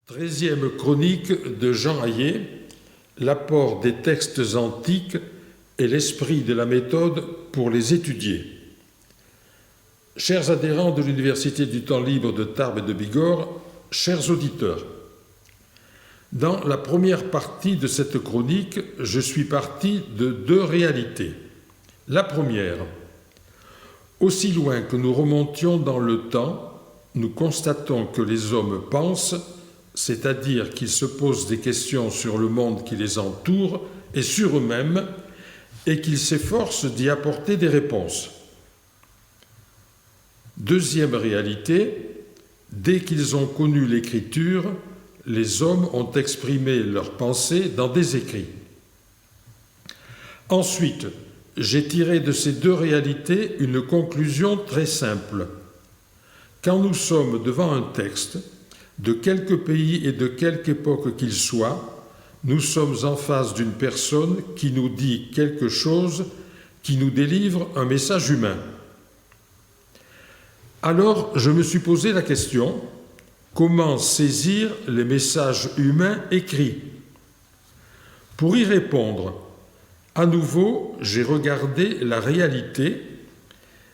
13e chronique de Jean Hayet, l'apport des textes antiques et l'esprit de la méthode pour les étudier. Chers adhérents de l'Université du temps libre de Tarbes et de Bigorre, chers auditeurs, dans la première partie de cette chronique, je suis parti de deux réalités. La première, aussi loin que nous remontions dans le temps, nous constatons que les hommes pensent, c'est-à-dire qu'ils se posent des questions sur le monde qui les entoure et sur eux-mêmes, et qu'ils s'efforcent d'y apporter des réponses. Deuxième réalité, dès qu'ils ont connu l'écriture, les hommes ont exprimé leurs pensées dans des écrits. Ensuite, j'ai tiré de ces deux réalités une conclusion très simple. Quand nous sommes devant un texte, de quelque pays et de quelque époque qu'il soit, nous sommes en face d'une personne qui nous dit quelque chose, qui nous délivre un message humain. Alors, je me suis posé la question, comment saisir les messages humains écrits? Pour y répondre, à nouveau, j'ai regardé la réalité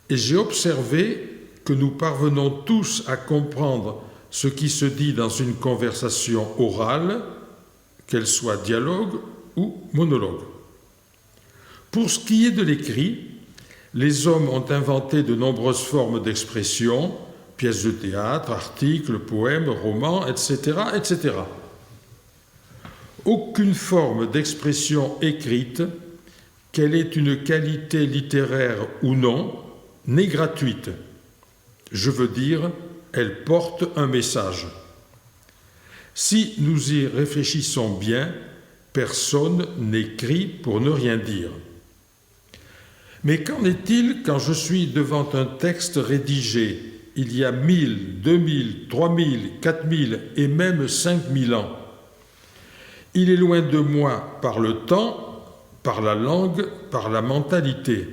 et j'ai observé que nous parvenons tous à comprendre ce qui se dit dans une conversation orale, qu'elle soit dialogue ou monologue. Pour ce qui est de l'écrit, les hommes ont inventé de nombreuses formes d'expression, pièces de théâtre, articles, poèmes, romans, etc., etc. Aucune forme d'expression écrite, qu'elle ait une qualité littéraire ou non, n'est gratuite. Je veux dire, elle porte un message. Si nous y réfléchissons bien, personne n'écrit pour ne rien dire. Mais qu'en est-il quand je suis devant un texte rédigé il y a 1000, 2000, 3000, 4000 et même 5000 ans? Il est loin de moi par le temps, par la langue, par la mentalité.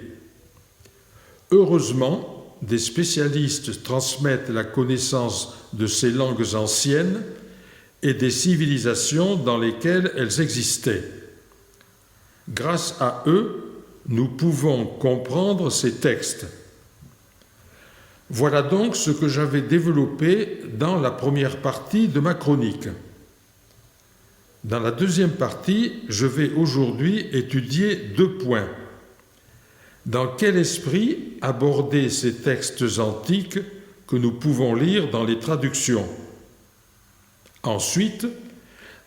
Heureusement, des spécialistes transmettent la connaissance de ces langues anciennes et des civilisations dans lesquelles elles existaient. Grâce à eux, nous pouvons comprendre ces textes. Voilà donc ce que j'avais développé dans la première partie de ma chronique. Dans la deuxième partie, je vais aujourd'hui étudier deux points. Dans quel esprit aborder ces textes antiques que nous pouvons lire dans les traductions? Ensuite,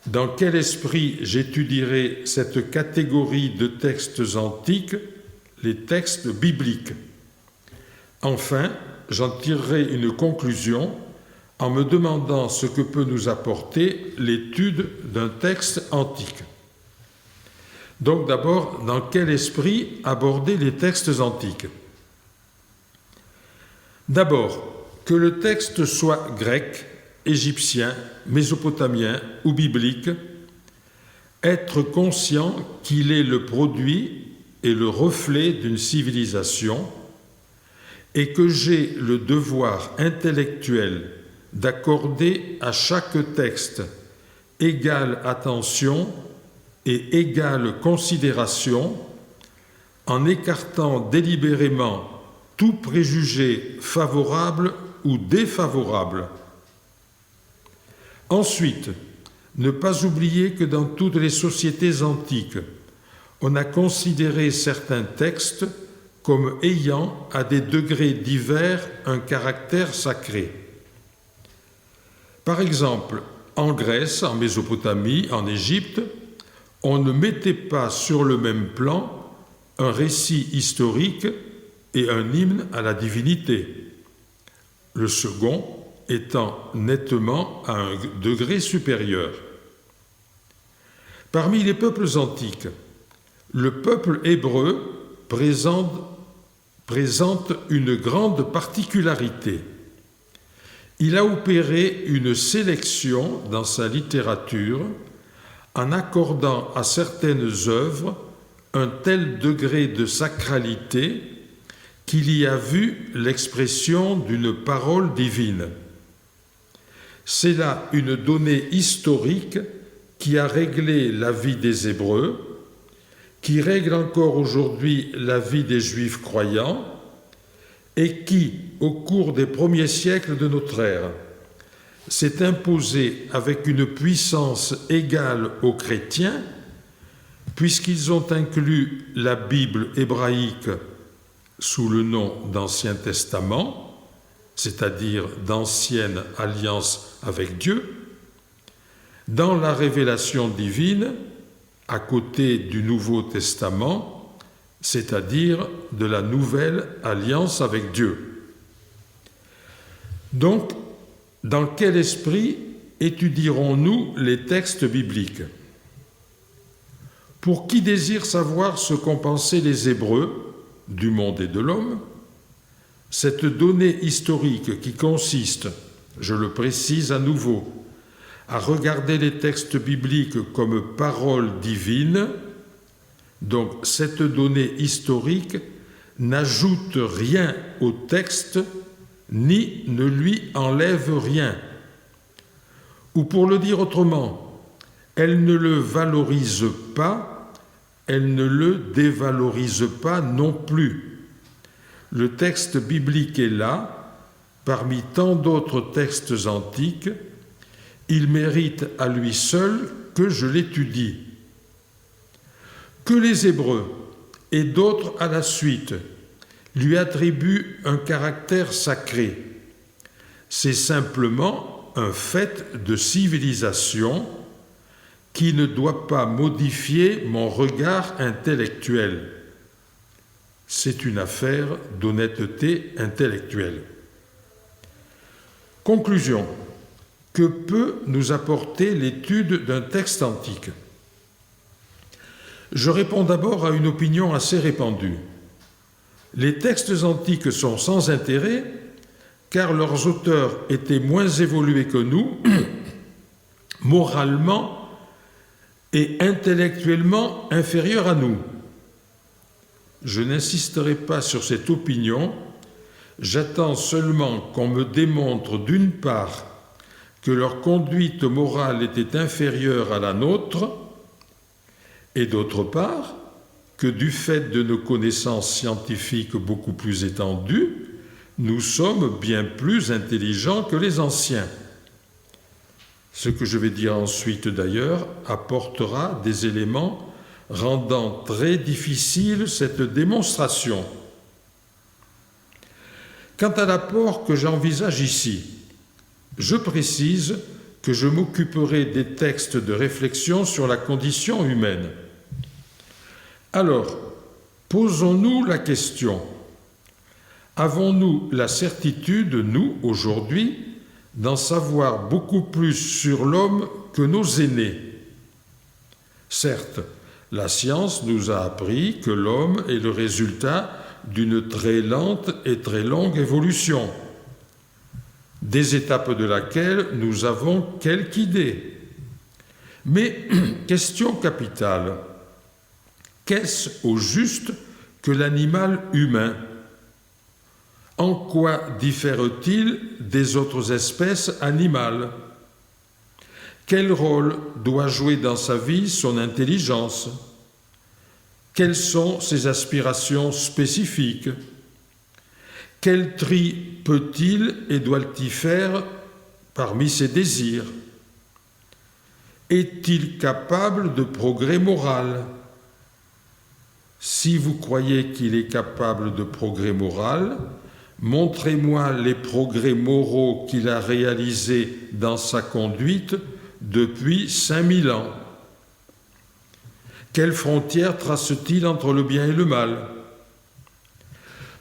dans quel esprit j'étudierai cette catégorie de textes antiques, les textes bibliques? Enfin, j'en tirerai une conclusion en me demandant ce que peut nous apporter l'étude d'un texte antique. Donc d'abord, dans quel esprit aborder les textes antiques? D'abord, que le texte soit grec, égyptien, mésopotamien ou biblique, être conscient qu'il est le produit et le reflet d'une civilisation et que j'ai le devoir intellectuel d'accorder à chaque texte égale attention et égale considération en écartant délibérément tout préjugé favorable ou défavorable. Ensuite, ne pas oublier que dans toutes les sociétés antiques, on a considéré certains textes comme ayant à des degrés divers un caractère sacré. Par exemple, en Grèce, en Mésopotamie, en Égypte, on ne mettait pas sur le même plan un récit historique et un hymne à la divinité, le second étant nettement à un degré supérieur. Parmi les peuples antiques, le peuple hébreu présente une grande particularité. Il a opéré une sélection dans sa littérature en accordant à certaines œuvres un tel degré de sacralité qu'il y a vu l'expression d'une parole divine. C'est là une donnée historique qui a réglé la vie des Hébreux, qui règle encore aujourd'hui la vie des Juifs croyants et qui, au cours des premiers siècles de notre ère, s'est imposée avec une puissance égale aux chrétiens, puisqu'ils ont inclus la Bible hébraïque sous le nom d'Ancien Testament, c'est-à-dire d'ancienne alliance avec Dieu, dans la révélation divine, à côté du Nouveau Testament, c'est-à-dire de la nouvelle alliance avec Dieu. Donc, dans quel esprit étudierons-nous les textes bibliques ? Pour qui désire savoir ce qu'ont pensé les Hébreux du monde et de l'homme, cette donnée historique qui consiste, je le précise à nouveau, à regarder les textes bibliques comme paroles divines, donc cette donnée historique n'ajoute rien au texte ni ne lui enlève rien. Ou pour le dire autrement, elle ne le valorise pas, elle ne le dévalorise pas non plus. Le texte biblique est là, parmi tant d'autres textes antiques. Il mérite à lui seul que je l'étudie. Que les Hébreux et d'autres à la suite lui attribuent un caractère sacré, c'est simplement un fait de civilisation qui ne doit pas modifier mon regard intellectuel. C'est une affaire d'honnêteté intellectuelle. Conclusion. Que peut nous apporter l'étude d'un texte antique ? Je réponds d'abord à une opinion assez répandue. Les textes antiques sont sans intérêt car leurs auteurs étaient moins évolués que nous, moralement et intellectuellement inférieurs à nous. Je n'insisterai pas sur cette opinion, j'attends seulement qu'on me démontre d'une part que leur conduite morale était inférieure à la nôtre, et d'autre part, que du fait de nos connaissances scientifiques beaucoup plus étendues, nous sommes bien plus intelligents que les anciens. Ce que je vais dire ensuite d'ailleurs apportera des éléments rendant très difficile cette démonstration. Quant à l'apport que j'envisage ici, je précise que je m'occuperai des textes de réflexion sur la condition humaine. Alors, posons-nous la question. Avons-nous la certitude, nous, aujourd'hui, d'en savoir beaucoup plus sur l'homme que nos aînés ? Certes, la science nous a appris que l'homme est le résultat d'une très lente et très longue évolution, des étapes de laquelle nous avons quelque idée. Mais, question capitale, qu'est-ce au juste que l'animal humain ? En quoi diffère-t-il des autres espèces animales ? Quel rôle doit jouer dans sa vie son intelligence ? Quelles sont ses aspirations spécifiques ? Quel tri peut-il et doit-il faire parmi ses désirs ? Est-il capable de progrès moral ? Si vous croyez qu'il est capable de progrès moral, montrez-moi les progrès moraux qu'il a réalisés dans sa conduite depuis 5000 ans. Quelles frontières trace-t-il entre le bien et le mal ?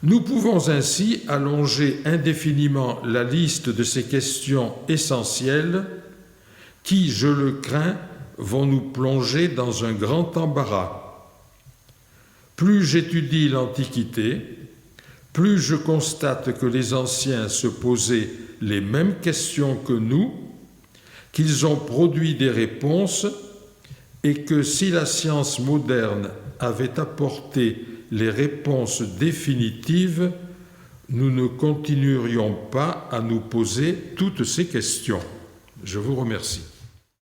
Nous pouvons ainsi allonger indéfiniment la liste de ces questions essentielles qui, je le crains, vont nous plonger dans un grand embarras. Plus j'étudie l'Antiquité, plus je constate que les anciens se posaient les mêmes questions que nous, qu'ils ont produit des réponses et que si la science moderne avait apporté les réponses définitives, nous ne continuerions pas à nous poser toutes ces questions. Je vous remercie.